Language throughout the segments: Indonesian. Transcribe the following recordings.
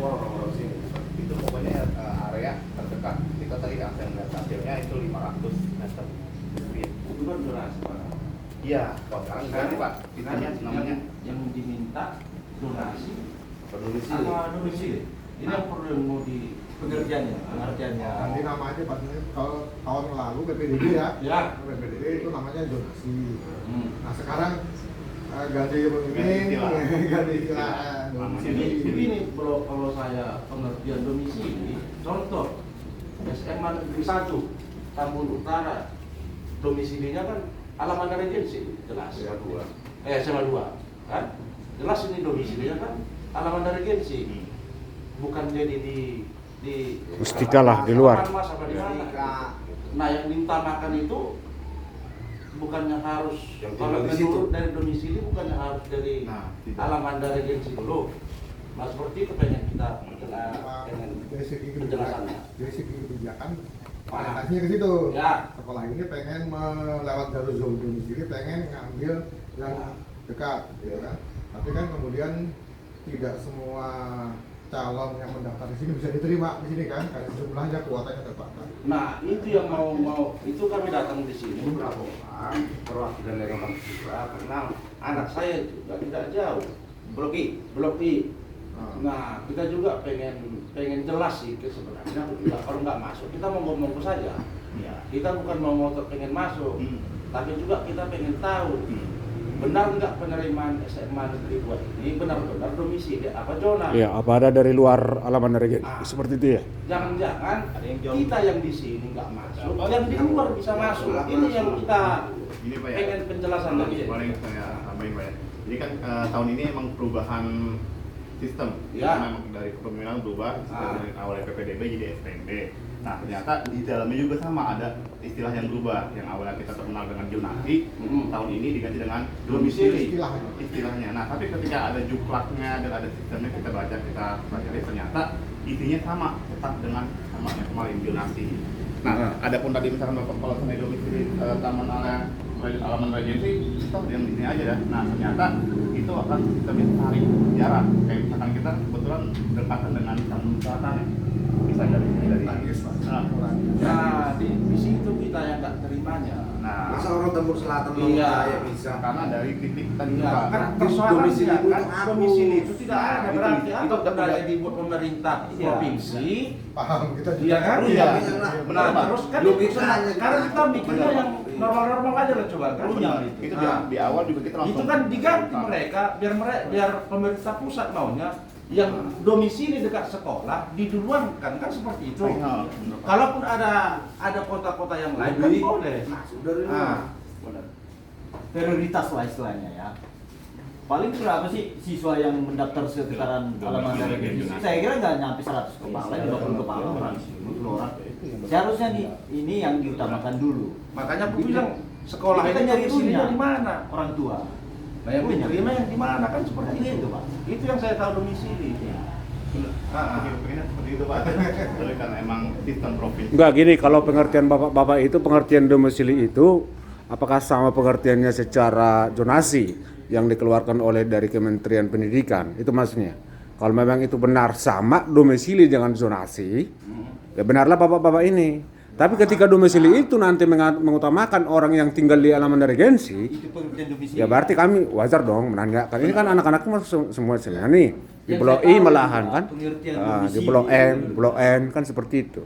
semua orang-orang sini. Itu pokoknya area terdekat. Kita tadi hasilnya itu 500 meter. Itu kan donasi Pak. Iya, kalau sekarang ganti Pak. Kitanya namanya yang diminta donasi berdomisili. domisili. Ini yang perlu yang mau di pengertiannya. Ganti nama aja Pak. Kalau tahun lalu PPDB ya. Ya. PPDB itu namanya donasi. Hmm. Nah sekarang ganti pemimpin, ganti istilah domisili. Jadi ini kalau saya pengertian domisili, contoh SMA Negeri 1 Tambun Utara, domisilinya kan alamat regensi, jelas. SMA 2, kan? Jelas ini domisilinya kan alamat regensi. Bukan jadi di Mustika lah di luar. Mas, apa di mana? Nah, yang diutamakan itu bukannya harus Yang kalau tinggal di situ. menurut dari domisili bukannya harus dari alamat regensi dulu. Nah, seperti itu pengen kita dengan Dari segi kebijakan, penjelasannya. dari segi kebijakan, orientasinya ke situ. Ya. Sekolah ini pengen melewat jalur domisili, pengen ngambil yang dekat, gitu kan. Tapi kan kemudian tidak semua calon yang mendaftar di sini bisa diterima di sini kan, karena jumlahnya kuotanya terbatas. Nah, itu yang mau itu kami datang di sini Beberapa orang perwakilan dari orang tua karena anak saya juga tidak jauh Blok I. Nah, kita juga pengen jelas sih ke sebenarnya kalau nggak masuk kita mau ngomong saja. ya. Kita bukan mau ngotot pengen masuk, tapi juga kita pengen tahu benar nggak penerimaan SMA Negeri 2 ini benar-benar domisili apa zona. Ya, apa ada dari luar alaman regen? Seperti itu ya. Jangan-jangan kita yang di sini nggak masuk, yang di luar bisa masuk. Ini yang kita Ini Pak ya. pengen penjelasan lagi. Boleh saya tambahin Pak ya. Ini kan tahun ini emang perubahan sistem. Ya. Memang dari kepemimpinan berubah dari awalnya PPDB jadi SPMB. Nah ternyata di dalamnya juga sama ada istilah yang berubah. Yang awalnya kita terkenal dengan zonasi, tahun ini diganti dengan domisili istilahnya. Nah tapi ketika ada juklaknya dan ada sistemnya kita pelajari ternyata isinya sama tetap dengan sama yang kemarin zonasi. Nah, adapun tadi misalkan Bapak kalau sampai domisili taman alaman regensi, toh yang di sini aja dah. Nah, ternyata itu akan sistemnya tarik jarak. Kayak misalkan kita kebetulan berdekatan dengan Tambun Selatan ya. Bisa dari Nah, di situ kita yang nggak terimanya. Nah, Masa orang Tambun Selatan mau Iya. kaya bisa? karena dari titik tadi Iya, Pak. kan Domisili persoalannya itu kan apa? domisili itu tidak Nah, ada itu- berarti itu apa tidak- kendali dibuat pemerintah provinsi. Paham kita juga. Iya kan? Iya. Benar, terus kan Logikanya karena kita mikirnya yang normal-normal aja lah coba kan. Itu Nah, di awal juga kita langsung itu kan diganti mereka biar pemerintah pusat maunya yang domisili dekat sekolah diduluankan kan seperti itu. Iya. Kalaupun ada kota-kota yang lain kan boleh. Dari Ah, mana? Prioritas lah istilahnya ya. Paling berapa sih siswa yang mendaftar sekitaran alaman dari ini? Saya kira nggak nyampe 100 kepala, 50 kepala orang, 50 orang. Seharusnya ini yang diutamakan dulu. makanya aku bilang sekolah Kita itu nyari domisilinya dulunya. di mana? Orang tua. Nah, yang diterima yang di mana kan seperti itu, Pak. Itu yang saya tahu domisili. Kira-kira seperti itu Pak. Tapi karena emang sistem provinsi. Enggak gini, kalau pengertian bapak-bapak itu pengertian domisili itu apakah sama pengertiannya secara zonasi yang dikeluarkan oleh dari Kementerian Pendidikan? Itu maksudnya. Kalau memang itu benar sama domisili dengan zonasi, ya benarlah bapak-bapak ini. Tapi ketika domisili itu nanti mengutamakan orang yang tinggal di alaman regensi, Itu pengertian domisili. ya berarti kami wajar dong menanyakan. Ini kan anak-anak semua sini nih di Blok I malahan kan, di Blok M, Blok N kan seperti itu.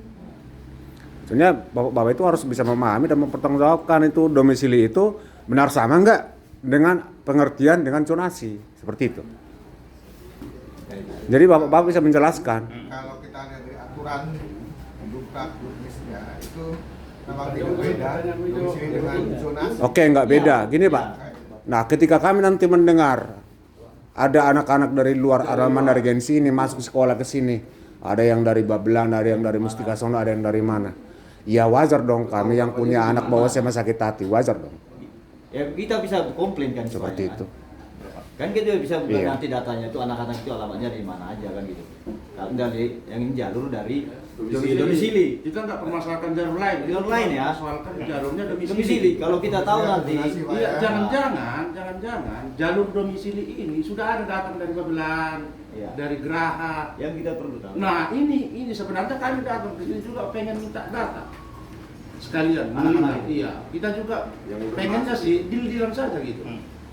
Sebenarnya bapak-bapak itu harus bisa memahami dan mempertanggungjawabkan itu domisili itu benar sama enggak dengan pengertian dengan zonasi seperti itu. Jadi bapak-bapak bisa menjelaskan. Kalau kita lihat dari aturan buka bisnisnya itu memang tidak beda domisili dengan zonasi. Oke, enggak beda. Gini Pak. Nah, ketika kami nanti mendengar ada anak-anak dari luar alaman regensi ini masuk sekolah ke sini, ada yang dari Babelan, ada yang dari Mustika Sono, ada yang dari mana? Ya wajar dong kami yang punya anak bawa sama sakit hati, wajar dong. Ya kita bisa komplain kan Seperti supaya, itu. Kan kita bisa buka Iya. nanti datanya itu anak-anak itu alamatnya dari mana aja kan gitu. Kalau dari yang ini jalur dari domisili. Kita nggak permasalahkan jalur lain. Jalur lain ya. Soalkan jalurnya domisili. Domisili. Kalau kita tahu nanti Iya, jangan-jangan jangan-jangan jalur domisili ini sudah ada datang dari Babelan, Iya. dari Geraha. Yang kita perlu tahu. Nah ini sebenarnya kami datang ke sini juga pengen minta data sekalian. Anak-anak. Iya, kita juga pengennya sih deal-dealan saja gitu.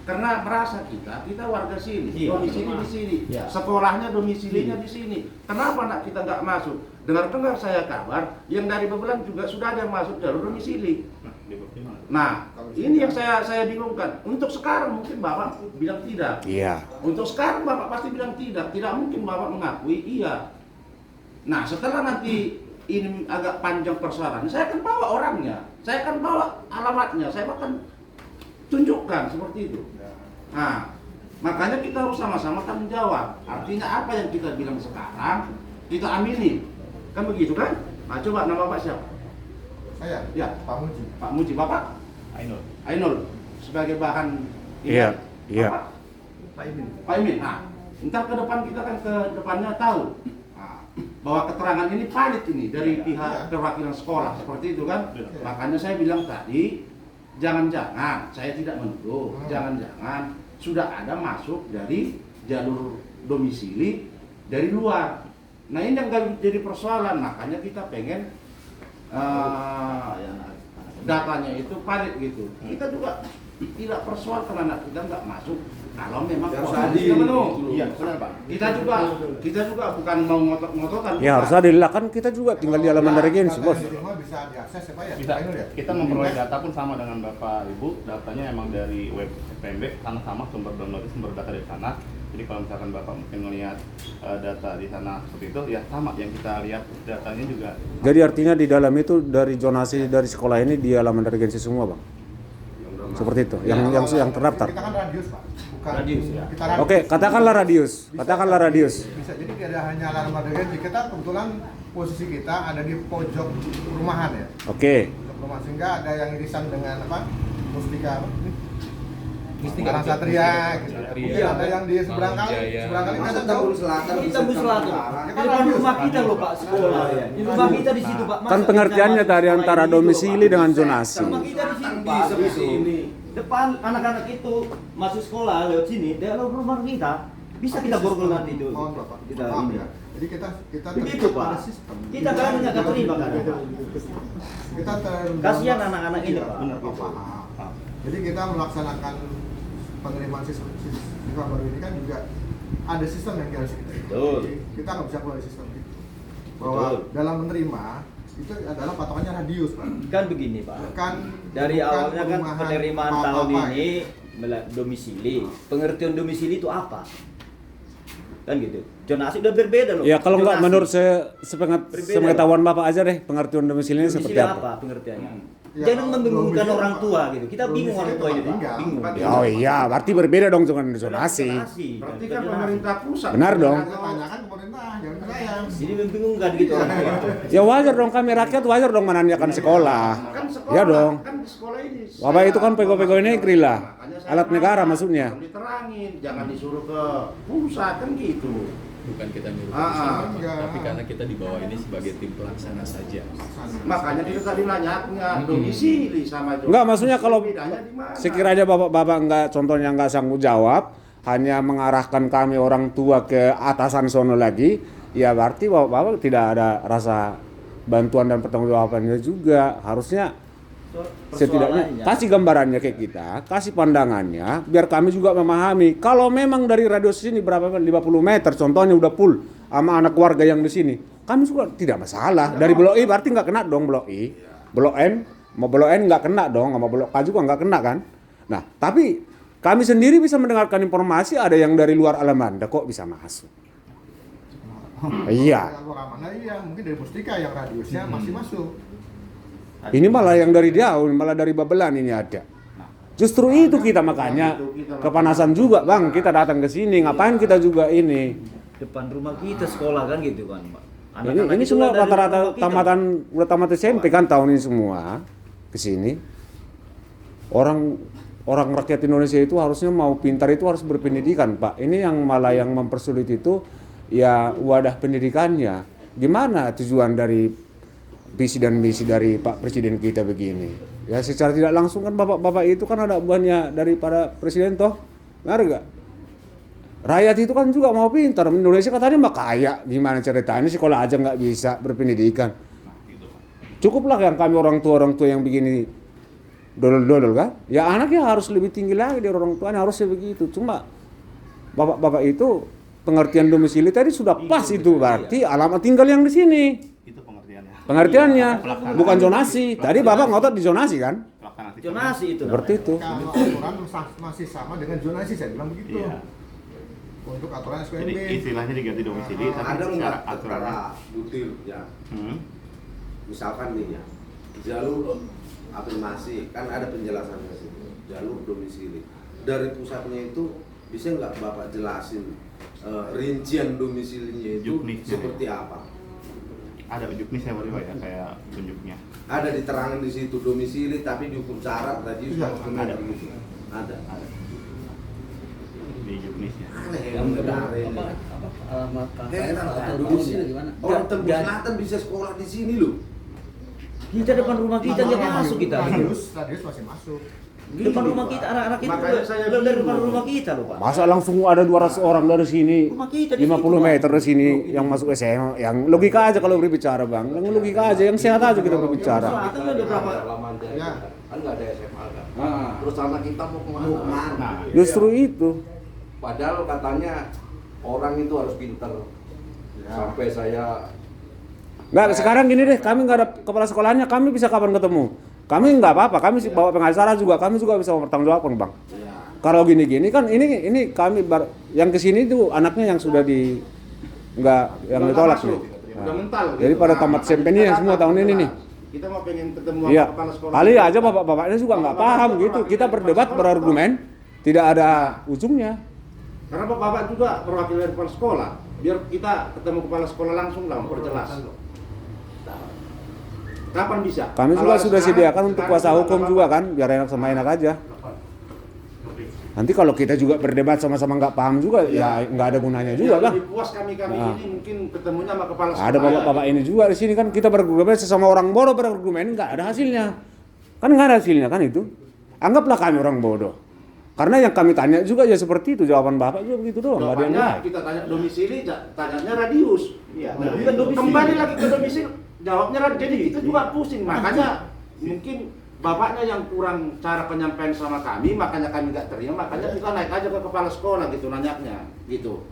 Karena merasa kita warga sini, Iya. domisili di sini, Iya. sekolahnya domisilinya di sini. Kenapa anak kita nggak masuk? Dengar-dengar saya kabar yang dari Babelan juga sudah ada yang masuk jalur domisili. Nah, ini yang saya bingungkan. Untuk sekarang mungkin Bapak bilang tidak. Iya. Untuk sekarang Bapak pasti bilang tidak. Tidak mungkin Bapak mengakui iya. Nah, setelah nanti ini agak panjang persoalannya, saya akan bawa orangnya, saya akan bawa alamatnya, saya akan tunjukkan seperti itu. Nah, makanya kita harus sama-sama tanggung jawab. Artinya apa yang kita bilang sekarang, kita amini. Kan begitu kan? Nah, coba nama Bapak siapa? Saya, Ya, Pak Muji. Pak Muji. Bapak? Ainul. Sebagai bahan Iya, iya. Bapak? Pak Imin. Pak Imin. Nah, ntar ke depan kita kan ke depannya tahu bahwa keterangan ini valid ini dari pihak perwakilan sekolah seperti itu kan. Makanya saya bilang tadi, jangan-jangan saya tidak menuduh, jangan-jangan sudah ada masuk dari jalur domisili dari luar. Nah ini yang jadi persoalan, makanya kita pengen datanya itu valid gitu. Kita juga tidak persoalkan anak kita nggak masuk kalau memang posisinya penuh. Iya, benar Pak. Kita juga bukan mau ngotot-ngototan. Ya harus adil lah, kan kita juga tinggal di halaman regensi, Data bos. yang diterima bisa diakses ya Pak ya? Bisa. Pak Ainul ya? Kita memperoleh data pun sama dengan Bapak Ibu. Datanya emang dari web FPMB, karena sama sumber download sumber data dari sana. Jadi kalau misalkan Bapak mungkin melihat data di sana seperti itu, ya sama yang kita lihat datanya juga. Jadi artinya di dalam itu dari zonasi dari sekolah ini di halaman regensi semua, Bang. Seperti itu, yang terdaftar. Kita kan radius Pak, bukan Radius, ya. kita radius. Oke, katakanlah radius. Katakanlah radius. Bisa, jadi tidak hanya alarm regensi, kita kebetulan posisi kita ada di pojok perumahan ya. Oke. Pojok perumahan, sehingga ada yang irisan dengan apa? Mustika apa? Mustika Karang Satria, gitu. Satria. Mungkin ada yang di seberang kali, Jaya. seberang kali kita Masa tahu. Tambun Selatan Kita bisa bus selatan. Ya Di kan depan radius. rumah kita loh Pak sekolah ya. Di rumah kita di situ Pak. Kan Masa pengertiannya kita tadi masuk antara sekolah ini domisili dulu, Pak? dengan zonasi. Rumah kita di sini Pak. Bisa di sini. Depan anak-anak itu masuk sekolah lewat sini, dia lewat rumah kita. Bisa kita borgol nanti itu. Mohon Bapak. Kita Maaf ini. ya. Jadi kita Begitu terikat Pak. pada sistem. Kita kan nggak terima kan. Kita Kasihan anak-anak ini, Pak. Benar, Pak. Paham. Jadi kita melaksanakan penerimaan siswa baru ini kan juga ada sistem yang harus kita ikuti. Betul. Jadi kita nggak bisa keluar dari sistem itu. Bahwa Betul. dalam menerima itu adalah patokannya radius, Pak. Kan begini Pak. Bukan Dari bukan awalnya kan perumahan penerimaan apa-apa tahun ya. ini domisili. Pengertian domisili itu apa? Kan gitu. Zonasi udah berbeda loh. Ya kalau nggak Zonasi. menurut Berbeda, sepengetahuan Bapak aja deh pengertian domisili ini Domisili seperti apa? apa pengertiannya? Ya, Jangan membingungkan domisili orang apa? tua gitu. Kita bingung Domisili orang tua itu ini Pak. tinggal. Bingung. Oh iya, berarti berbeda dong dengan zonasi. Berarti kan pemerintah pusat. Benar dong. Kita tanyakan ke pemerintah, jangan ke saya. Jadi membingungkan gitu orang tua. Ya wajar dong, kami rakyat wajar dong menanyakan sekolah. Kan sekolah, Ya dong. Kan di sekolah ini. Bapak itu kan pegawai-pegawai negeri lah. Makanya saya Alat negara bilang, maksudnya. harus diterangin, jangan disuruh ke pusat kan gitu. Bukan kita nyuruh Ah, pusat, Pak, enggak. tapi karena kita di bawah ini sebagai tim pelaksana saja. Makanya kita tadi nanya domisili sama zonasi. Enggak, maksudnya kalau bedanya di mana? sekiranya Bapak enggak, contohnya enggak sanggup jawab, hanya mengarahkan kami orang tua ke atasan sono lagi, ya berarti Bapak tidak ada rasa bantuan dan pertanggungjawabannya juga. Harusnya setidaknya kasih gambarannya ke kita, kasih pandangannya, biar kami juga memahami. Kalau memang dari radius sini berapa 50 meter, contohnya udah full sama anak warga yang di sini, kami juga tidak masalah. Dari Blok I berarti nggak kena dong Blok I, Blok M, mau Blok N nggak kena dong, sama Blok K juga nggak kena kan. Nah, tapi kami sendiri bisa mendengarkan informasi ada yang dari luar Alamanda kok bisa masuk. Iya. Kalau mana iya, mungkin dari Mustika yang radiusnya masih masuk. Ini malah yang dari jauh, malah dari Babelan ini ada. Justru itu kita makanya kepanasan juga Bang, kita datang ke sini, ngapain kita juga ini. Depan rumah kita sekolah kan gitu kan Pak. Ini itu semua dari rata-rata rumah kita, tamatan udah tamat SMP kan tahun ini semua ke sini. Orang rakyat Indonesia itu harusnya mau pintar itu harus berpendidikan, Pak. Ini yang malah yang mempersulit itu ya wadah pendidikannya. Gimana tujuan dari visi dan misi dari Pak Presiden kita begini? Ya secara tidak langsung kan bapak-bapak itu kan ada buahnya daripada presiden toh, benar gak? Rakyat itu kan juga mau pintar. Indonesia katanya mah kaya, gimana ceritanya sekolah aja nggak bisa berpendidikan. Cukuplah yang kami orang tua yang begini dodol-dodol kan? Ya anaknya harus lebih tinggi lagi dari orang tuanya, harusnya begitu. Cuma bapak-bapak itu pengertian domisili tadi sudah pas itu, berarti alamat tinggal yang di sini. Itu pengertiannya. Pengertiannya Pelaksanaan. bukan zonasi. Tadi bapak ngotot di zonasi kan? Pelaksanaan sistem. Zonasi itu. Seperti itu. Kalau aturan masih sama dengan zonasi, saya bilang begitu. Iya. Untuk aturan Jadi SPMB. istilahnya diganti domisili, tapi Ada secara nggak aturannya. antara butir ya, Hmm. misalkan nih ya, jalur afirmasi kan ada penjelasannya sih, jalur domisili dari pusatnya itu bisa nggak bapak jelasin rincian domisilinya itu Juknisnya. seperti apa? Ada juknis saya baru ya, kayak tunjuknya. Ada diterangin di situ domisili tapi diukur syarat tadi Iya, ada ada. gitu. Ada. Di juknisnya. Aneh ya, benar ini. Alamat Heran, atau domisili. tahunnya gimana? Orang Tembus Selatan bisa sekolah di sini loh. Kita depan rumah kita dia masuk kita. Radius masih masuk. Depan rumah kita anak-anak itu Makanya saya dari bingung. depan rumah kita loh Pak. Masa langsung ada 200 orang dari sini, Rumah kita di 50 situ, meter Bang. dari sini yang masuk SMA, yang logika aja kalau berbicara bang, yang logika aja, yang sehat aja kita berbicara. Selatan ada berapa? Halaman saya Ya. kan nggak ada SMA kan. Ah. Terus anak kita mau kemana? Mau kemana? Nah, Justru itu. Padahal katanya orang itu harus pinter. Sampai saya Nggak, sekarang gini deh, kami nggak ada kepala sekolahnya, kami bisa kapan ketemu? Kami nggak apa-apa, kami bawa pengacara juga, kami juga bisa mempertanggungjawabkan bang. Kalau gini-gini kan ini kami yang kesini tuh anaknya yang sudah yang ditolak nih. udah mental. Jadi pada tamat SMP nih yang semua tahun ini nih. Kita mau pengen ketemu Iya, sama kepala sekolah. kali aja bapak-bapaknya juga nggak paham gitu. Kita berdebat berargumen, tidak ada ujungnya. Karena bapak juga perwakilan kepala sekolah. Biar kita ketemu kepala sekolah langsung lah memperjelas. Kapan bisa? Kami juga Kalau sudah sekarang- sediakan untuk sekarang kuasa hukum Bapak- juga kan, biar enak sama enak aja. Nanti kalau kita juga berdebat sama-sama nggak paham juga, ya nggak ada gunanya juga Ya, bang. lebih puas kami Nah. ini mungkin ketemunya sama kepala sekolah. Ada bapak-bapak ini juga di sini kan kita berargumen sesama orang bodoh berargumen nggak ada hasilnya. Kan nggak ada hasilnya kan itu. Anggaplah kami orang bodoh. Karena yang kami tanya juga ya seperti itu, jawaban bapak juga begitu doang, nggak ada yang Jawabannya lain. kita tanya domisili, tanyanya radius. Iya. Bukan domisili. Kembali lagi ke domisili, jawabnya radius. Jadi itu juga pusing. Makanya mungkin bapaknya yang kurang cara penyampaian sama kami, makanya kami nggak terima. Makanya kita naik aja ke kepala sekolah gitu nanyanya, gitu.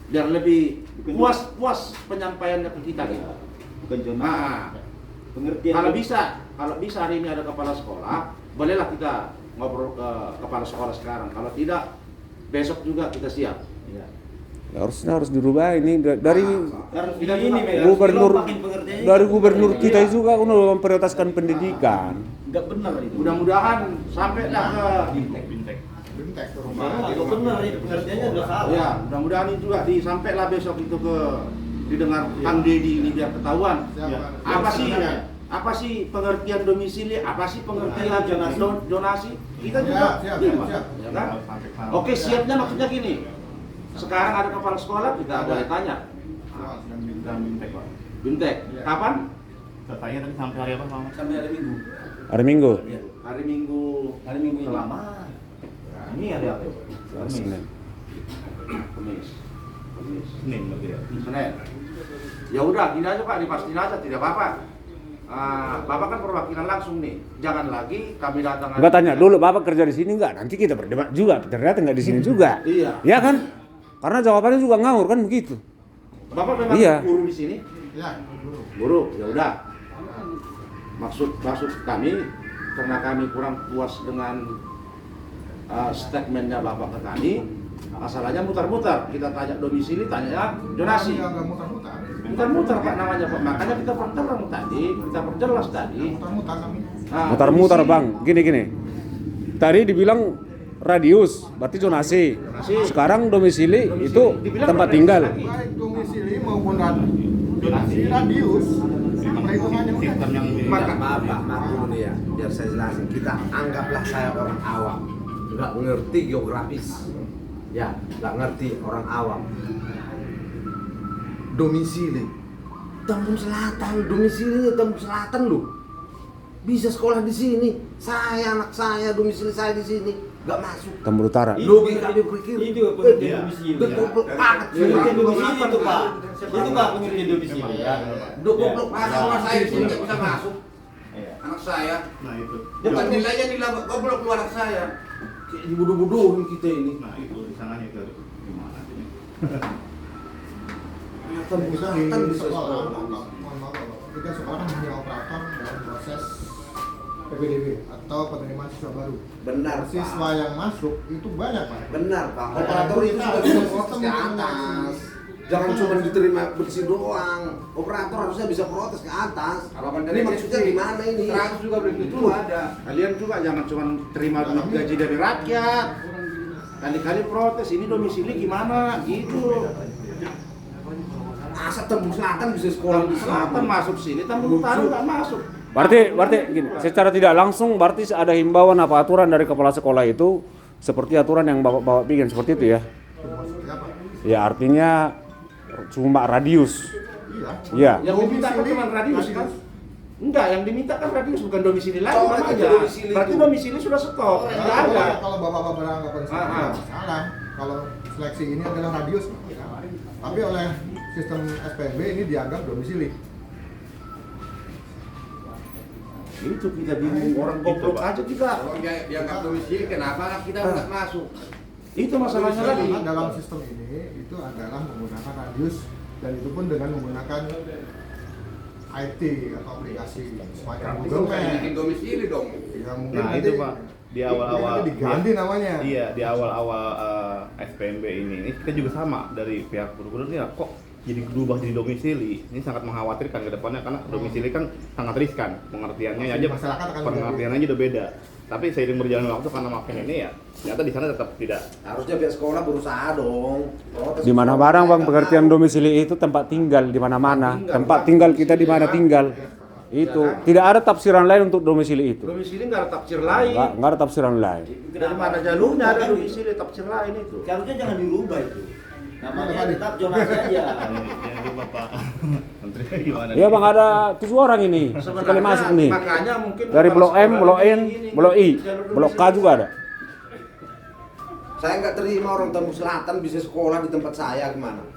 Biar lebih puas penyampaiannya ke kita gitu. Bukan zona. Nah, Pengertian. kalau bisa hari ini ada kepala sekolah, bolehlah kita ngobrol ke kepala sekolah sekarang. Kalau tidak, besok juga kita siap. Iya. Ya, harus dirubah ini dari Harus Kita ini juga- Meg, gubernur harus dilompakin pengertiannya. dari gubernur kita juga udah memprioritaskan pendidikan. Enggak benar itu. Mudah-mudahan sampai lah ke Bintek. Bintek ke rumah. Enggak benar itu pengertiannya udah salah. ya, mudah-mudahan ini juga disampailah besok itu ke didengar Kang Dedi ini biar ketahuan. Siapa? Apa sih pengertian domisili? Apa sih pengertian zonasi? Kita Ya, juga siap, iya, siap, Pak. siap. Ya kan? Sampai sana. Oke, siapnya maksudnya gini. Sekarang ada kepala sekolah, kita boleh tanya. Dan bintek pak. Bintek, Iya. kapan? Katanya tadi sampai hari apa Pak? Sampai hari Minggu. Hari Minggu, Hari Minggu. Hari Minggu ini. Selama. Ini hari apa? hari Senin. Kamis. Senin berarti ya. Senin. Ya udah, gini aja Pak, dipastiin aja, tidak apa-apa. Bapak kan perwakilan langsung nih. Jangan lagi kami datang. Enggak tanya dulu bapak kerja di sini enggak? Nanti kita berdebat juga. Ternyata enggak di sini juga. Iya. Ya kan? Karena jawabannya juga ngawur kan begitu. Bapak memang Iya. guru di sini. Ya, dulu. Guru, ya udah. Maksud kami karena kami kurang puas dengan statementnya Bapak ke kami, masalahnya mutar-mutar. Kita tanya domisili, tanya donasi. Ya, nggak mutar-mutar. Mutar-mutar Pak namanya Pak. Makanya kita perterang tadi, kita perjelas tadi. Mutar-mutar kami. Nah, Mutar-mutar domisili. bang, gini. Tadi dibilang radius, berarti zonasi. Sekarang domisili itu Dibilang tempat radius tinggal. lagi. Baik domisili maupun radius. Perhitungannya Sistem yang Maka Bapak maklum nih ya, biar saya jelasin. Kita anggaplah saya orang awam, nggak ngerti geografis, ya nggak ngerti orang awam. Domisili, Tambun Selatan, domisili Tambun Selatan loh. bisa sekolah di sini. Anak saya domisili saya di sini, nggak masuk. Tambun Utara. Logika dia berpikir. Itu pengertian Iya. domisili. Udah goblok banget. Pengertian domisili itu Pak. Itu Pak pengertian domisili ya. Udah goblok banget. Anak saya di sini nggak bisa masuk. Iya. Anak saya. Nah itu. Bukan nilainya nilai goblok keluar anak saya. Kayak dibodoh-bodohin kita ini. Nah itu di sananya itu gimana sih? Tembus Kita selatan di bisa sekolah, sekolah. mohon maaf Bapak, kita sekolah hanya operator dalam proses PPDB atau penerimaan siswa baru. Benar, Siswa Pak. yang masuk itu banyak Pak. Benar, Pak. Nah, Operator itu itu kita sudah harus bisa sistem protes ke atas. informasi. Jangan cuma diterima bersih doang. Operator harusnya bisa protes ke atas. Ini maksudnya gimana ini? 100 juga belum itu ada. Kalian juga jangan cuma terima duit gaji dari rakyat. Kali-kali protes, ini domisili gimana? Gitu. Masa Tembus Selatan bisa sekolah di Selatan masuk sini, Tambun Utara nggak masuk. Berarti gini, secara tidak langsung berarti ada himbauan apa aturan dari kepala sekolah itu seperti aturan yang Bapak bikin seperti itu ya? Maksudnya apa? Ya artinya cuma radius. Iya. Iya. Yang diminta kan cuma radius kan? Enggak, yang diminta kan radius bukan domisili lagi Oh, namanya. itu domisili Berarti itu. domisili sudah stop, enggak ada. Kalau Bapak beranggapan seperti itu Ah. masalah. Kalau seleksi ini adalah radius, tapi oleh sistem SPMB ini dianggap domisili. Itu kita bingung orang goblok aja kita. Kalau dia nggak domisili, kenapa kita nggak masuk? Itu masalahnya lagi. Karena dalam sistem ini itu adalah menggunakan radius dan itu pun dengan menggunakan IT atau aplikasi semacam Google Bikin Maps. domisili dong. Ya, mungkin Nah nanti itu Pak di awal-awal nanti diganti namanya. Iya di awal-awal SPMB ini kita juga sama dari pihak guru-guru ini kok jadi berubah jadi domisili. Ini sangat mengkhawatirkan ke depannya karena domisili kan sangat riskan pengertiannya aja, Masyarakat akan pengertiannya aja udah beda. Tapi seiring berjalannya waktu karena makin ini ya ternyata di sana tetap tidak. Harusnya pihak sekolah berusaha dong. Protes Di mana sekolah, barang Bang nggak pengertian mau. domisili itu tempat tinggal di mana-mana. Tinggal, Tempat Pak. tinggal kita di mana tinggal. Itu tidak ada tafsiran lain untuk domisili itu. Domisili nggak ada tafsir lain. Nggak ada tafsiran lain. Dari mana jalurnya ada domisili tafsir lain itu. Seharusnya jangan dirubah itu. Namanya tetap zonasi aja. Jangan lupa Pak Menteri gimana? Iya Bang ada 7 orang ini sekali masuk nih. Makanya mungkin Dari Blok M, Blok N, Blok I, Blok K juga ada. Saya nggak terima orang Tembus Selatan bisa sekolah di tempat saya gimana?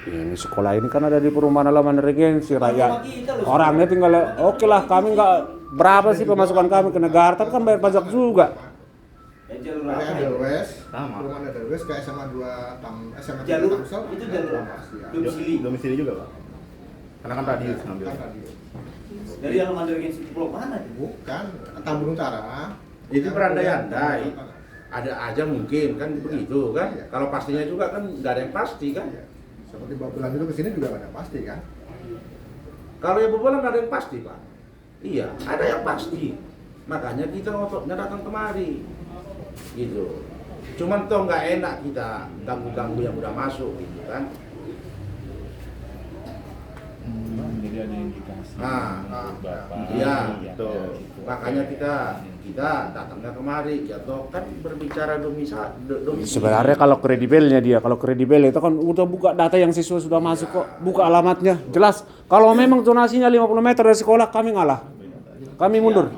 Ini sekolah ini kan ada di perumahan halaman regensi Rumah rakyat. kita loh. Orangnya tinggal oke lah kami nggak berapa sih pemasukan kami ke negara tapi kan bayar pajak juga. Ya, jalur Dari apa ya? Edelweiss, Sama. perumahan Edelweiss ke SMA 2 SMA 3 Jalur Tangsel, itu jalur apa? Domisili. Domisili juga Pak. Karena kan radius ngambil. Kan radius. Dari halaman regensi blok mana itu? Bukan, Tambun Utara. Itu berandai-andai. Ada aja mungkin kan begitu kan. Kalau pastinya juga kan nggak ada yang pasti kan. Iya. Seperti Babelan itu kesini juga nggak ada pasti kan? Kalau yang bobolan nggak ada yang pasti Pak. Iya, ada yang pasti. Makanya kita ototnya datang kemari. Gitu. Cuman toh nggak enak kita ganggu-ganggu yang udah masuk gitu kan. Jadi ada indikasi Nah, menurut Bapak. iya, betul. Makanya kita datangnya kemari, ya toh kan berbicara domisili. Sebenarnya kalau kredibel itu kan udah buka data yang siswa sudah masuk kok, buka alamatnya jelas. Kalau memang zonasinya 50 meter dari sekolah kami ngalah, kami mundur.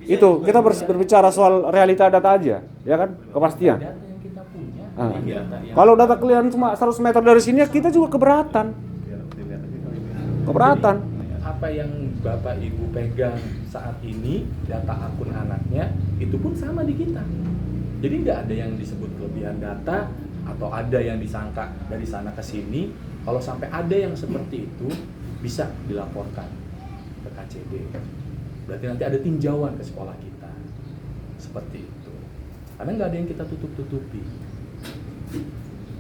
Itu kita berbicara soal realita data aja, ya kan kepastian. Data yang kita punya, Ah. data yang Kalau data kalian cuma 100 meter dari sini, ya kita juga keberatan. Keberatan. apa yang Bapak Ibu pegang saat ini, data akun anaknya, itu pun sama di kita. Jadi nggak ada yang disebut kelebihan data atau ada yang disangka dari sana ke sini. Kalau sampai ada yang seperti itu, bisa dilaporkan ke KCD. Berarti nanti ada tinjauan ke sekolah kita. Seperti itu. Karena nggak ada yang kita tutup-tutupi.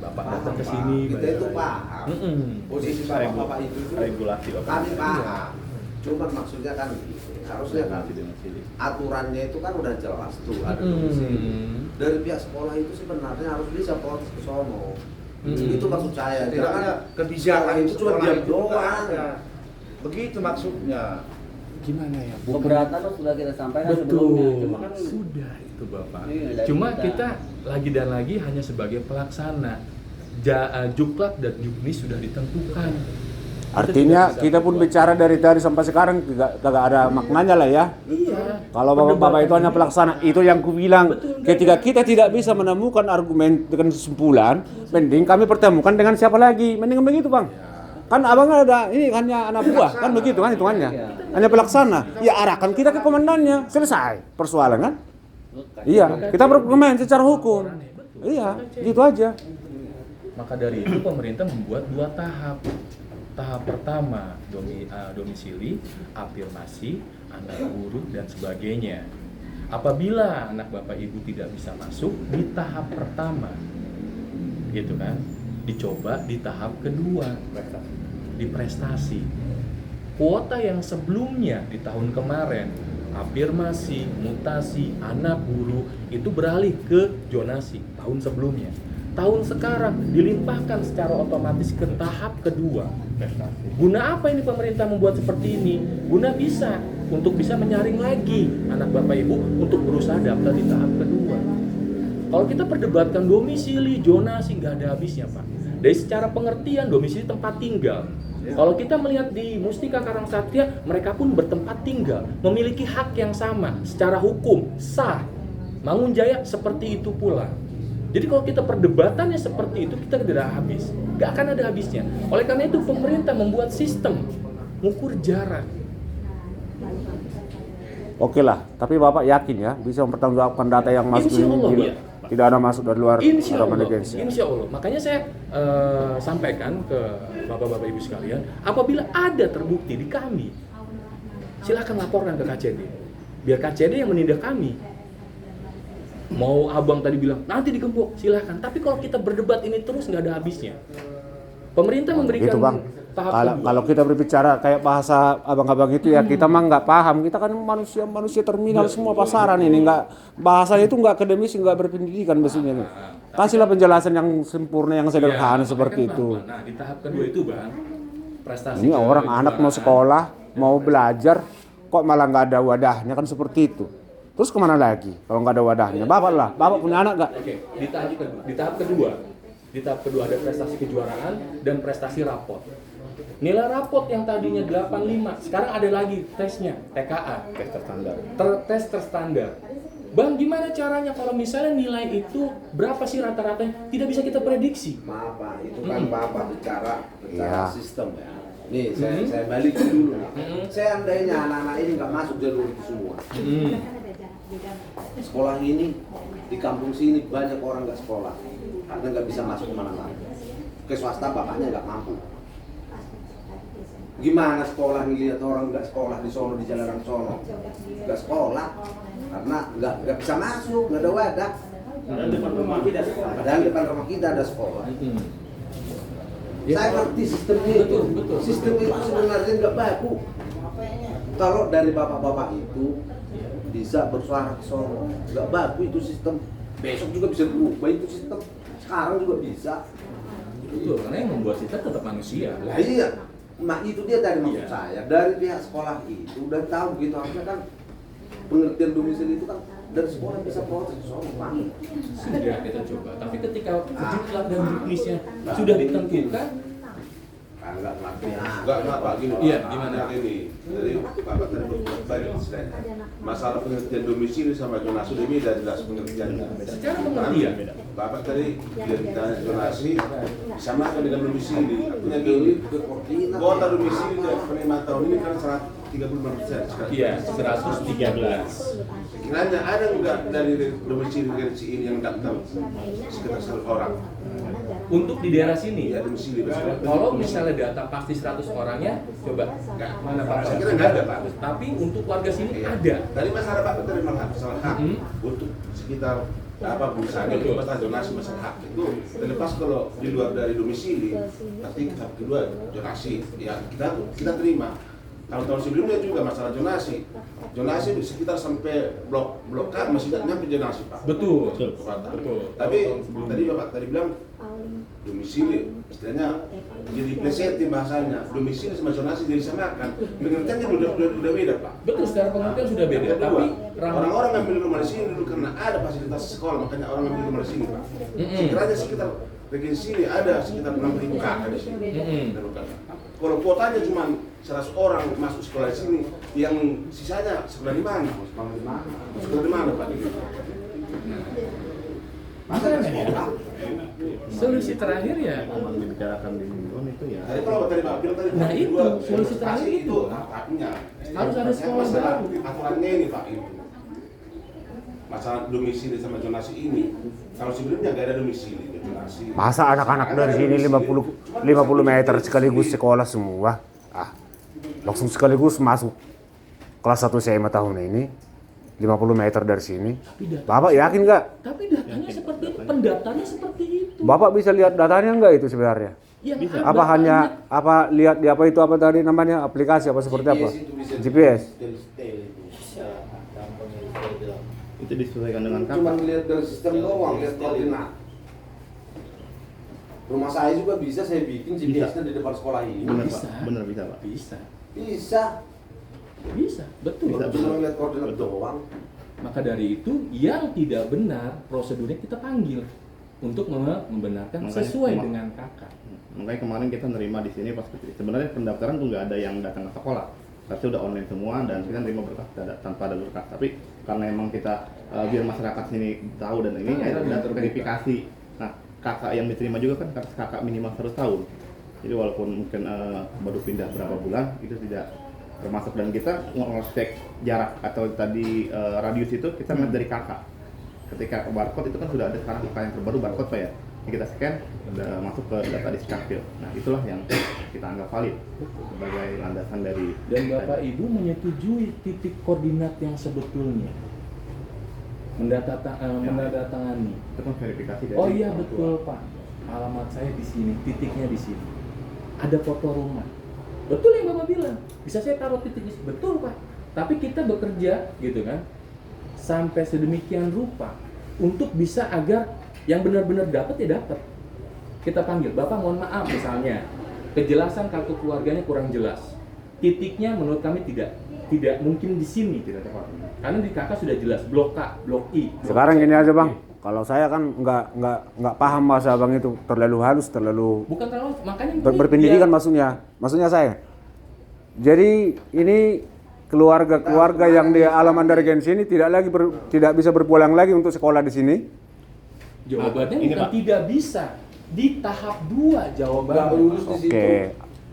Bapak datang ke sini, Kita itu paham. Posisi bapak-bapak itu regulasi Bapak. kami paham. Cuman maksudnya kan harusnya kan aturannya itu kan udah jelas tuh ada domisili. Dari pihak sekolah itu sebenarnya harus bisa protes ke sono. Itu maksud saya. Tidak Jangan ada kebijakan itu cuma sekolah diam itu nggak doang. ada. Begitu maksudnya. Gimana ya? Keberatan kan sudah kita sampaikan sebelumnya. Betul, Cuma kan sudah itu Bapak. Iya, dari Cuma kita. kita lagi dan lagi hanya sebagai pelaksana. Juklak dan Juknis sudah ditentukan. Artinya kita pun bicara dari tadi sampai sekarang kagak ada maknanya lah ya. Iya. Kalau bapak-bapak itu hanya pelaksana, itu yang ku bilang. Ketika kita tidak bisa menemukan argumen dengan kesimpulan, mending kami pertemukan dengan siapa lagi. Mending begitu bang. Kan abang ada ini hanya anak buah, kan begitu kan hitungannya. Hanya pelaksana. Ya arahkan kita ke komandannya, selesai persoalan kan. Iya, kita berargumen secara hukum. Iya, gitu aja. Maka dari itu pemerintah membuat 2 tahap. Tahap pertama domisili, afirmasi, anak urut dan sebagainya. Apabila anak bapak ibu tidak bisa masuk di tahap pertama, gitu kan, dicoba di tahap kedua, di prestasi. Kuota yang sebelumnya di tahun kemarin, afirmasi, mutasi, anak guru itu beralih ke zonasi tahun sebelumnya. Tahun sekarang dilimpahkan secara otomatis ke tahap kedua. Guna apa ini pemerintah membuat seperti ini? Guna untuk bisa menyaring lagi anak bapak ibu untuk berusaha daftar di tahap kedua. Kalau kita perdebatkan domisili, zonasi, nggak ada habisnya Pak. Dari secara pengertian domisili tempat tinggal. Kalau kita melihat di Mustika Karangsatria, mereka pun bertempat tinggal, memiliki hak yang sama secara hukum, sah. Mangunjaya seperti itu pula. Jadi kalau kita perdebatannya seperti itu, kita tidak habis. Gak akan ada habisnya. Oleh karena itu pemerintah membuat sistem mengukur jarak. Oke lah, tapi Bapak yakin ya bisa mempertanggungjawabkan data yang masuk Insya Allah, ini iya. Tidak ada masuk dari luar Insya Allah, agensi. insya Allah. Makanya saya sampaikan ke bapak-bapak ibu sekalian, apabila ada terbukti di kami, silakan laporkan ke KCD. Biar KCD yang menindak kami. Mau abang tadi bilang nanti digembok, silahkan. Tapi kalau kita berdebat ini terus nggak ada habisnya. Pemerintah memberikan Gitu bang. tahap kedua. Kalau kita berbicara kayak bahasa abang-abang itu ya kita mah nggak paham. Kita kan manusia terminal semua pasaran ini nggak bahasanya itu nggak akademis, nggak berpendidikan mestinya nih. Kasihlah penjelasan yang sempurna, yang sederhana seperti kan, itu. Nah di tahap kedua itu bang, prestasi. Ini orang anak mau sekolah, mau belajar, kok malah nggak ada wadahnya kan seperti itu. Terus kemana lagi kalau nggak ada wadahnya? Bapak punya anak nggak? Oke, di tahap kedua ada prestasi kejuaraan dan prestasi raport. Nilai raport yang tadinya 85, sekarang ada lagi tesnya, TKA, tes terstandar. Tes terstandar. Bang, gimana caranya kalau misalnya nilai itu berapa sih rata-ratanya? Tidak bisa kita prediksi. Maaf Pak, itu kan Bapak bicara Iya. sistem ya. Nih, saya balik dulu. Seandainya anak-anak ini nggak masuk jalur itu semua. Sekolah ini di kampung sini banyak orang nggak sekolah karena nggak bisa masuk kemana-mana. Ke swasta bapaknya nggak mampu. Gimana sekolah ngelihat orang nggak sekolah di sono, di Jalanan sono nggak sekolah karena nggak bisa masuk, nggak ada wadah. Padahal depan rumah kita ada sekolah. Saya ngerti sistemnya itu. Betul. Sistem itu sebenarnya nggak baku. Kalau dari bapak-bapak itu bisa bersuara ke sono, nggak baku itu sistem. Besok juga bisa berubah itu sistem. Sekarang juga bisa. Betul, karena yang membuat kita tetap manusia. Lah iya, itu dia tadi maksud Iya. saya. Dari pihak sekolah itu udah tahu gitu, harusnya kan pengertian domisili itu kan dari sekolah bisa protes soal Pak. Sudah kita coba, tapi ketika jumlah dan juknisnya sudah ditentukan, Enggak ngerti. Enggak Pak, gini. Iya, gimana? Ini, jadi Bapak tadi berbalik istilahnya. Masalah pengertian domisili sama zonasi ini sudah jelas pengertiannya. secara pengertian Bapak tadi dia ditanya zonasi sama kan dengan domisili. Artinya gini, kuota domisili dari penerimaan tahun ini kan 135% sekarang. iya 113. Kiranya ada enggak dari domisili regensi ini yang daftar sekitar 100 orang? Untuk di daerah sini, Iya, domisili. kalau misalnya data pasti 100 orangnya, coba mana Pak? Saya kira nggak ada, Pak. Tapi untuk warga sini Iya. ada. Dari masalah Pak tadi memang masalah hak untuk sekitar apa busanya Betul. masalah zonasi masalah hak itu terlepas kalau di luar dari domisili nanti tahap kedua zonasi ya kita terima. Kalau tahun sebelumnya juga masalah zonasi di sekitar sampai blok K masih tidak nyampe zonasi Pak. Betul. Betul. Betul. Tapi tadi Bapak tadi bilang domisili istilahnya jadi plesetin bahasanya domisili sama zonasi jadi samakan pengertiannya udah beda Pak. Betul, secara pengertian sudah beda. Yang kedua, Tapi orang-orang ngambil rumah di sini dulu karena ada fasilitas sekolah, makanya orang ngambil rumah di sini Pak. Sekiranya sekitar regensi ini ada sekitar 6.000 kakak di sini. Kalau kuotanya cuma 100 orang masuk sekolah di sini, yang sisanya sekolah di mana? Sekolah di mana, Pak? Masa ada sekolah? Solusi terakhir ya. Memang dibicarakan di mingguan itu ya. Tadi kalau tadi Pak bilang tadi Nah, itu, dua, solusi terakhir pasti itu. manfaatnya. Harus ada sekolah Masalah baru. aturannya ini Pak itu. Masalah domisili sama zonasi ini. Kalau sebelumnya nggak ada domisili, zonasi. Masa anak-anak dari sini 50 meter sekaligus sekolah semua? Langsung sekaligus masuk kelas 1 SMA tahun ini 50 meter dari sini. Bapak yakin nggak? Tapi datanya seperti itu, pendaftarnya seperti itu. Bapak bisa lihat datanya nggak itu sebenarnya? Ya, Apa hanya lihat di apa itu apa tadi namanya aplikasi apa seperti apa? GPS. Itu disesuaikan dengan Cuma kakak. lihat dari sistem doang, lihat koordinat. Rumah saya juga bisa saya bikin GPS-nya di depan sekolah ini. Bener Bisa. Pak, bener bisa Pak. Bisa, Bisa. betul. Bisa. Cuma lihat koordinat Betul. doang. Maka dari itu yang tidak benar prosedurnya kita panggil untuk membenarkan Makanya sesuai cuma- dengan kakak. Makanya kemarin kita nerima di sini pas sebenarnya pendaftaran tuh nggak ada yang datang ke sekolah, tapi udah online semua dan kita nerima berkas tanpa ada berkas. Tapi karena emang kita biar masyarakat sini tahu dan ini Tahu, akhirnya dan ada verifikasi. Nah kakak yang diterima juga kan kakak minimal 100 tahun. Jadi walaupun mungkin baru pindah berapa bulan itu tidak termasuk, dan kita ngecek jarak atau tadi radius itu kita ngeliat dari kakak. Ketika barcode itu kan sudah ada sekarang kakak yang terbaru barcode Pak ya. Yang kita scan udah masuk ke data di Skakpil. Nah itulah yang kita anggap valid sebagai landasan dari. Dan Bapak Ibu menyetujui titik koordinat yang sebetulnya menandatangani. Itu kan verifikasi dari. Oh iya orang tua. betul Pak, alamat saya di sini, titiknya di sini. Ada foto rumah. Betul yang Bapak bilang. Bisa saya taruh titik di sini. Betul Pak. Tapi kita bekerja gitu kan sampai sedemikian rupa untuk bisa agar yang benar-benar dapat ya dapat. Kita panggil, Bapak mohon maaf misalnya kejelasan kartu keluarganya kurang jelas. Titiknya menurut kami tidak mungkin di sini, tidak tepat. Karena di kakak sudah jelas blok K, blok I. blok Sekarang C, gini aja blok Bang, G. kalau saya kan nggak paham bahasa Abang itu, terlalu halus, terlalu Bukan terlalu, makanya berpendidikan biar- maksudnya saya. Jadi ini keluarga yang di Alaman dari Gens ini tidak bisa berpulang lagi untuk sekolah di sini. Jawabannya Nah, ini, bukan Pak. tidak bisa. Di tahap 2 jawabannya. Nggak lulus di situ. Oke.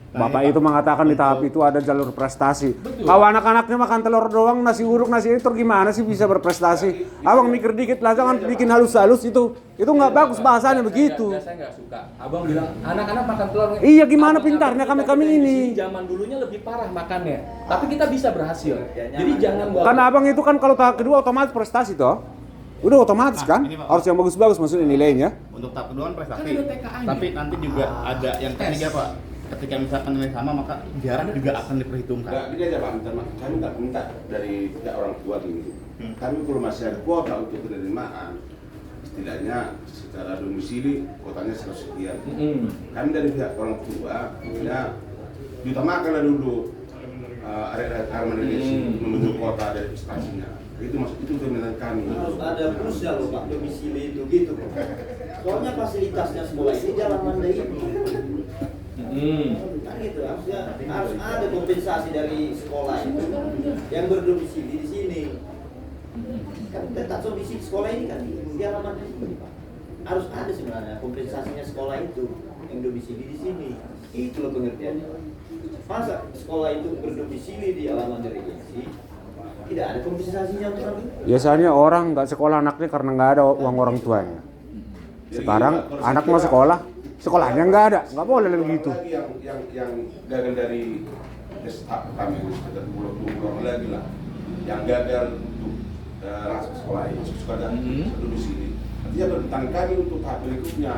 Bapak itu mengatakan di tahap itu ada jalur prestasi. Betul. Kalau anak-anaknya makan telur doang, nasi uruk, nasi itu gimana sih bisa berprestasi? Abang mikir dikit lah, jangan bikin halus-halus itu. Itu nggak bagus bahasanya begitu. Saya nggak suka. Abang bilang anak-anak makan telur. Iya, gimana Abang- pintarnya abang kami kita di ini. sini Zaman dulunya lebih parah makannya. Tapi kita bisa berhasil. Jadi jangan bawa. Karena abang itu kan kalau tahap kedua otomatis prestasi toh. Udah otomatis kan? ini, Pak. Harus yang bagus-bagus maksudnya nilainya. Untuk tahap kedua kan prestasi. Kan ada TKA-nya. Tapi nanti juga ada yang ketiga Pak. Ketika misalkan nilai sama maka jarak juga akan diperhitungkan. Nggak, gini aja Pak, kami tak minta dari pihak orang tua ini. Kami kalau masih ada kuota untuk penerimaan, setidaknya secara domisili kuotanya 100 sekian. Kami dari pihak orang tua, ya diutamakanlah dulu area Armandesi membentuk kota dari prestasinya. Itu maksud itu permintaan kami. Harus ada plusnya loh Pak, domisili itu gitu. Soalnya fasilitasnya sekolah ini jalan mandai ini. Kan gitu, harus ada kompensasi dari sekolah itu yang berdomisili di sini. Kan tetap domisili sekolah ini kan di alamatnya sini Pak. Harus ada sebenarnya kompensasinya sekolah itu yang domisili di sini. Itu loh pengertiannya. Masa sekolah itu berdomisili di alamat regensi, tidak ada kompensasinya untuk Biasanya orang nggak sekolah anaknya karena nggak ada uang orang tuanya. Sekarang anak mau sekolah, sekolahnya nggak ada, nggak boleh begitu. Lagi yang gagal dari tahap kami itu sekitar 20 orang lagi lah, yang gagal untuk langsung sekolah ini suka ada domisili. Artinya permintaan kami untuk tahap berikutnya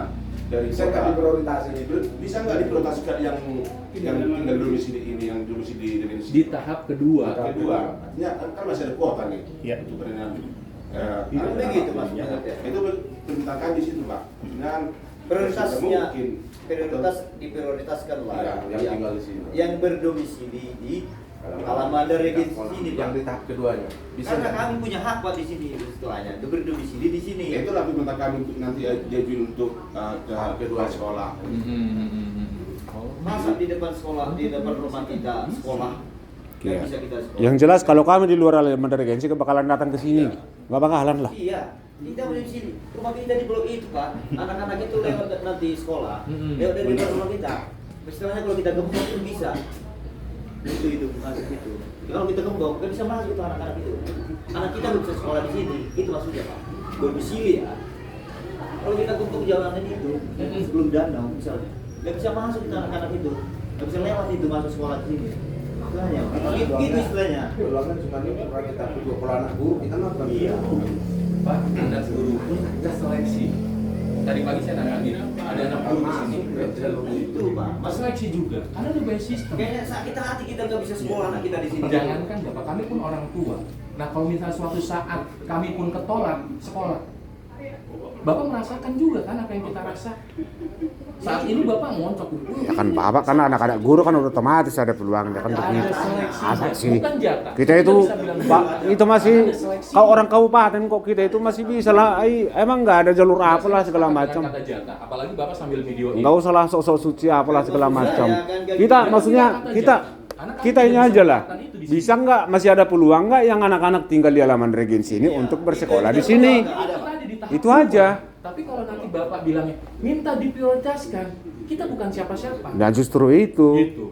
dari Bisa nggak diprioritaskan? bisa nggak diprioritaskan yang tinggal domisili ini, yang domisili Di tahap kedua. kedua. Artinya kan masih ada kuota nih Iya. untuk penerimaan. begitu Mas pengertian. Itu permintaan kami di situ Pak. Dan Prioritasnya mungkin diprioritaskan lah Ya, yang tinggal di sini. yang berdomisili di alamat regensi sini Yang Pak. di tahap keduanya. Bisa Karena nggak? kami punya hak Pak di sini setelahnya, berdomisili di sini. Ya, itulah permintaan kami untuk nanti diajuin untuk ke tahap kedua sekolah. Oh Masa di depan sekolah, di depan rumah kita sekolah, nggak Iya. bisa kita sekolah. Yang jelas kalau kami di luar Alaman Regency bakalan datang ke sini. Nggak bakalan lah. Iya, kita udah di sini. Rumah kita di blok itu Pak. Anak-anak itu lewat nanti sekolah, lewat dari luar rumah kita. Istilahnya kalau kita gembok itu bisa. Itu masuk itu. Kalau kita gembok nggak bisa masuk itu anak-anak itu. Anak kita nggak bisa sekolah di sini. Itu maksudnya Pak. Domisili ya. Kalau kita gembok jalanan itu sebelum danau misalnya, nggak bisa masuk itu anak-anak itu. Nggak bisa lewat itu masuk sekolah di sini. Istilahnya, gitu istilahnya. Ulangan cuma ini karena kita berdua kalau anak guru kita nonton. Iya. Pak, ada guru pun ada seleksi. Tadi pagi saya nanya nih, ada anak guru di sini. Itu Pak. Mas seleksi juga, karena ada by system. Kayaknya sakit hati kita nggak bisa sekolah anak kita di sini. Jangankan Bapak, kami pun orang tua. Nah kalau misalnya suatu saat kami pun ketolak sekolah, Bapak merasakan juga kan apa yang kita rasa. Saat ini Bapak ngoncok. Ya kan Bapak karena anak-anak guru kan udah otomatis ada peluang kan Ada begitu. seleksi, Apa sih? bukan jatah. Kita itu bisa bilang Pak jatah. itu masih Ada seleksi. kau orang kabupaten kok kita itu masih bisa lah. Emang nggak ada jalur apalah segala macam. Kata jatah, apalagi Bapak sambil video Nggak usah lah sok-sok suci apalah segala macam. Kita maksudnya kita ini aja lah. Bisa nggak masih ada peluang nggak yang anak-anak tinggal di Alaman Regency ini untuk bersekolah di sini? Itu aja. Tapi kalau nanti Bapak bilangnya minta diprioritaskan, kita bukan siapa-siapa. Dan justru itu. Gitu.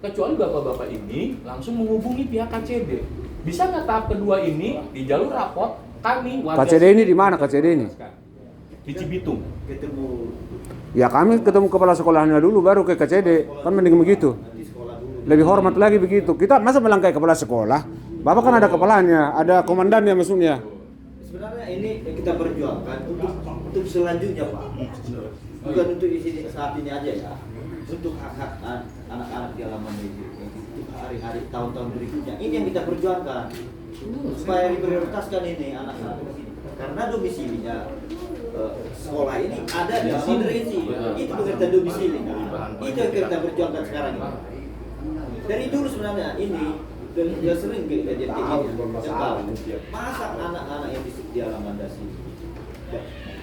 Kecuali Bapak-bapak ini langsung menghubungi pihak KCD. Bisa nggak tahap kedua ini di jalur rapot kami warga KCD ini di mana KCD ini? Di Cibitung. Ketemu Ya kami ketemu kepala sekolahnya dulu baru ke KCD. Kan mending begitu. di sekolah dulu. Lebih hormat lagi begitu. Kita masa melangkai kepala sekolah? Bapak kan ada kepalanya, ada komandannya maksudnya. Sebenarnya ini kita perjuangkan untuk selanjutnya Pak. Bukan untuk di sini saat ini aja ya. Untuk hak-hak anak-anak di Alaman itu untuk hari-hari tahun-tahun berikutnya. Ini yang kita perjuangkan supaya diprioritaskan ini anak-anak di sini. Karena domisilinya sekolah ini ada di Alaman Regency. Itu pengertian domisili. Itu yang kita perjuangkan sekarang ini. Dari dulu sebenarnya ini dan ya sering kejadian kayak gini. Masa anak-anak yang di Alaman Dasi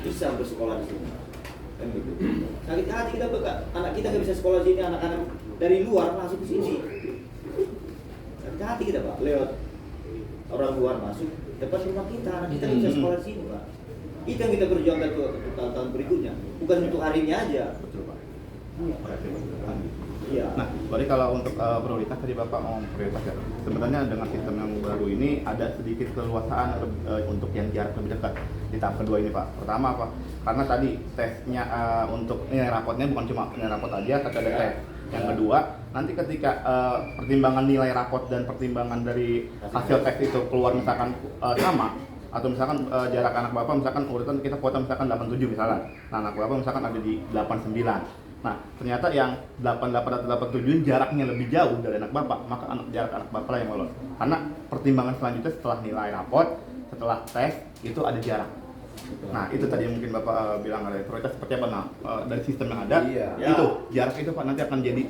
bisa bersekolah di sini? Kan gitu. Sakit hati kita anak kita nggak bisa sekolah di sini, anak-anak dari luar masuk ke sini. Sakit hati kita Pak, lewat orang luar masuk depan rumah kita, anak kita nggak bisa sekolah di sini Pak. Itu yang kita perjuangkan untuk tahun-tahun berikutnya, bukan untuk hari ini aja. Betul Pak. Iya. Nah, berarti kalau untuk prioritas tadi Bapak mau prioritas ya. Sebenarnya dengan sistem yang baru ini ada sedikit keluasaan untuk yang jarak lebih dekat di tahap kedua ini Pak. Pertama apa? Karena tadi tesnya untuk nilai rapotnya bukan cuma nilai rapot aja, tapi ada tes. Yang kedua, nanti ketika pertimbangan nilai rapot dan pertimbangan dari hasil tes itu keluar misalkan sama, atau misalkan jarak anak Bapak misalkan urutan kita kuota misalkan 87 misalnya. Nah, anak Bapak misalkan ada di 89. Nah, ternyata yang 88 atau 87 jaraknya lebih jauh dari anak Bapak, maka jarak anak Bapak lah yang lolos. Karena pertimbangan selanjutnya setelah nilai rapot, setelah tes, itu ada jarak. Nah, itu tadi yang mungkin Bapak bilang ada prioritas seperti apa. Nah, dari sistem yang ada, itu jarak itu Pak nanti akan jadi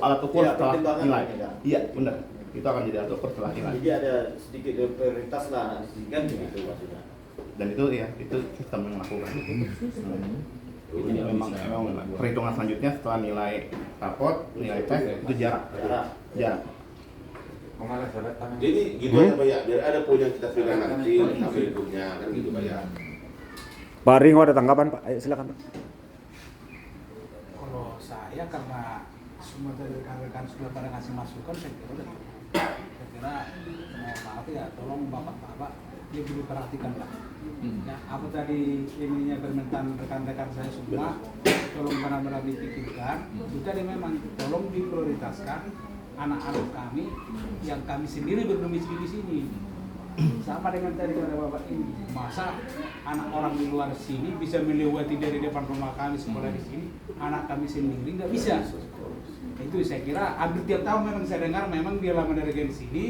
alat ukur setelah nilai. Iya, benar. Itu akan jadi alat ukur setelah nilai. Jadi ada sedikit prioritas lah anak di sini kan begitu maksudnya. Dan itu ya, itu sistem yang melakukan. Jadi memang perhitungan selanjutnya setelah nilai rapot, nilai tes itu jarak. Jadi gitu aja Pak ya, biar ada poin yang kita pegang nanti berikutnya kan gitu Pak ya. Pak Ringo ada tanggapan Pak? Ayo silakan Pak. Kalau saya karena semua dari rekan-rekan sudah pada ngasih masukan, saya kira mohon maaf ya, tolong bapak-bapak lebih diperhatikan Pak. Ya, apa tadi ininya permintaan rekan-rekan saya semua, tolong benar-benar dipikirkan. Jadi memang tolong diprioritaskan anak-anak kami yang kami sendiri berdomisili di sini. Sama dengan tadi kata bapak ini, masa anak orang di luar sini bisa melewati dari depan rumah kami sekolah di sini, anak kami sendiri nggak bisa. Itu saya kira hampir tiap tahun memang saya dengar memang di Alaman Regency sini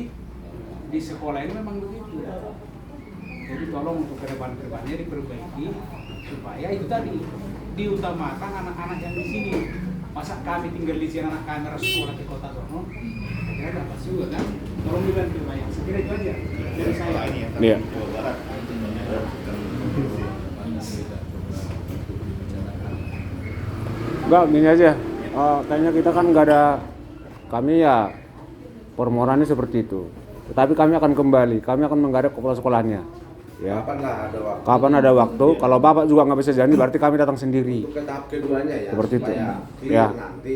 di sekolah ini memang begitu. Jadi tolong untuk kedepannya diperbaiki supaya itu tadi diutamakan anak-anak yang di sini. Masa kami tinggal di sini anak kami harus sekolah ke kota sono? Saya kira dapat juga kan. Tolong dibantu banyak. Saya kira itu aja dari saya. Iya. Jawa Barat. Enggak, gini aja. kayaknya kita kan nggak ada, kami ya permohorannya seperti itu. Tetapi kami akan kembali, kami akan menggarap kepala sekolahnya. Ya. Kapan ada waktu? Kalau Bapak juga nggak bisa janji, berarti kami datang sendiri. Untuk ke tahap keduanya ya, seperti itu. supaya clear Ya. nanti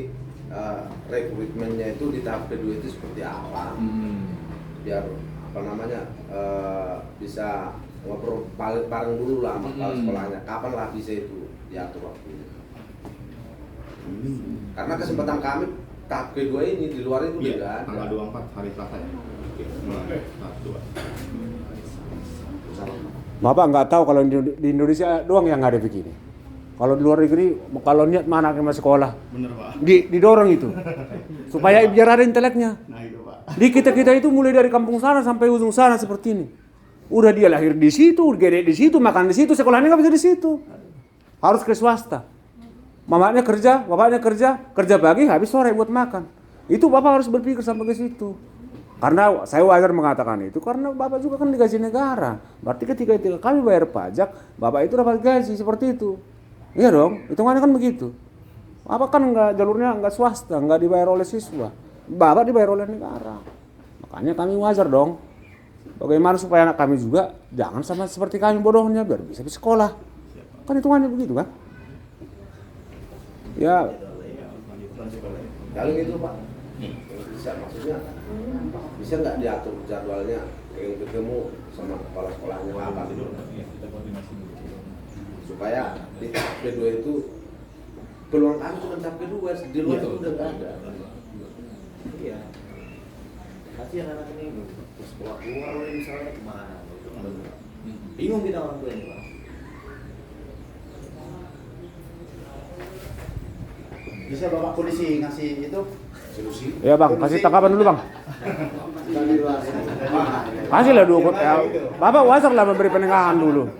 rekrutmennya itu di tahap kedua itu seperti apa, biar apa namanya bisa ngobrol bareng dulu lah sama kepala sekolahnya, kapan lah bisa itu diatur waktunya. Karena kesempatan kami tahap kedua ini di luar itu udah Tanggal ada. 24 hari Selasa ya. Mulai tahap 2. Bapak nggak tahu kalau di Indonesia doang yang nggak ada begini. Kalau di luar negeri, kalau niat mana anaknya masuk sekolah, Bener Pak. didorong itu supaya biar ada inteleknya. Nah itu Pak. Di kita itu mulai dari kampung sana sampai ujung sana seperti ini. Udah dia lahir di situ, gede di situ, makan di situ, sekolahnya nggak bisa di situ. Harus ke swasta. Mamanya kerja, bapaknya kerja pagi, habis sore buat makan. Itu bapak harus berpikir sampai ke situ. Karena saya wajar mengatakan itu karena bapak juga kan digaji negara. Berarti ketika kami bayar pajak, bapak itu dapat gaji seperti itu. Iya dong, hitungannya kan begitu. Bapak kan jalurnya nggak swasta, nggak dibayar oleh siswa. Bapak dibayar oleh negara. Makanya kami wajar dong. Bagaimana supaya anak kami juga jangan sama seperti kami bodohnya, biar bisa di sekolah. Kan hitungannya begitu kan? Ya. Kalau gitu Pak, bisa maksudnya bisa nggak diatur jadwalnya, ketemu sama kepala sekolahnya apa gitu, supaya di tahap kedua itu peluang kami cuma tahap kedua, di luar itu udah nggak ada. Iya. Kasihan anak ini sekolah keluar misalnya kemana? Bingung kita orang tua ini Pak. Bisa Bapak polisi ngasih itu Solusi. Ya bang, kasih tanggapan dulu bang. Kasihlah dulu. Bapak wajar lah memberi penenggahan dulu.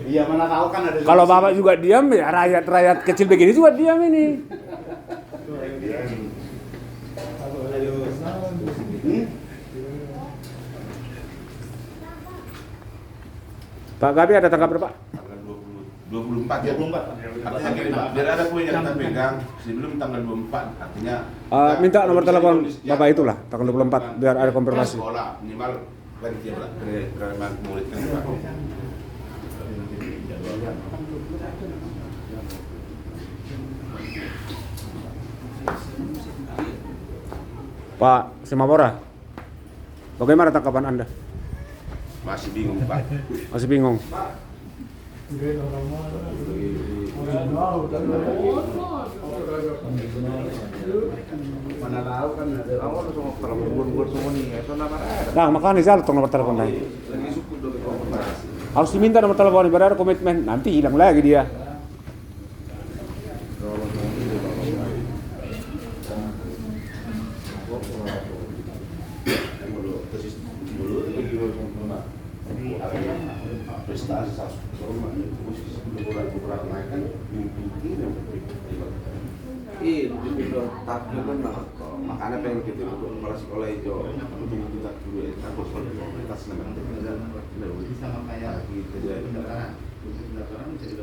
Iya mana tahu kan ada. Kalau bapak juga diam, ya rakyat kecil begini juga diam ini. Pak Gabi ada tanggapan Pak? 24 ya. 24. Artinya gini Pak, biar ada poin yang kita pegang sebelum tanggal 24, artinya Minta nomor telepon Bapak itulah tanggal 24 biar ada konfirmasi. Sekolah minimal kan dia penerimaan murid kan Pak. Pak Simabora, bagaimana tanggapan Anda? Masih bingung Pak. Masih bingung? Mana tahu kan ada awal semua perempuan semua nih, itu nama ada. Nah, makanya saya nomor telepon tadi. Lagi suku dari konfirmasi. Harus diminta nomor telepon biar ada komitmen. Nanti hilang lagi dia. Prestasi kurang naik kan mimpi ini Iya, itu tahap kedua makanya pengen kita untuk kepala sekolah itu untuk kita dulu ya, aku sekolah komunitas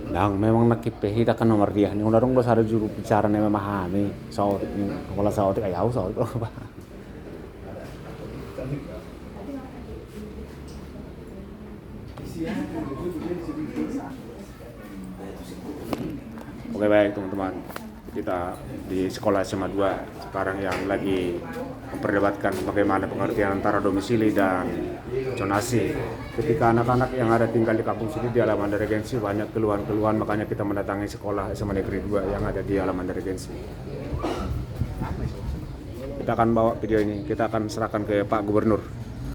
Dang, memang nakipeh kita kan nomor dia. Nih udah dong ada juru bicara nih memahami soal ini. Kalau soal itu kayak soal itu apa? Oke baik teman-teman, kita di sekolah SMA 2 sekarang yang lagi memperdebatkan bagaimana pengertian antara domisili dan zonasi. Ketika anak-anak yang ada tinggal di kampung sini di halaman regensi banyak keluhan-keluhan, makanya kita mendatangi sekolah SMA Negeri 2 yang ada di halaman regensi. Kita akan bawa video ini, kita akan serahkan ke Pak Gubernur.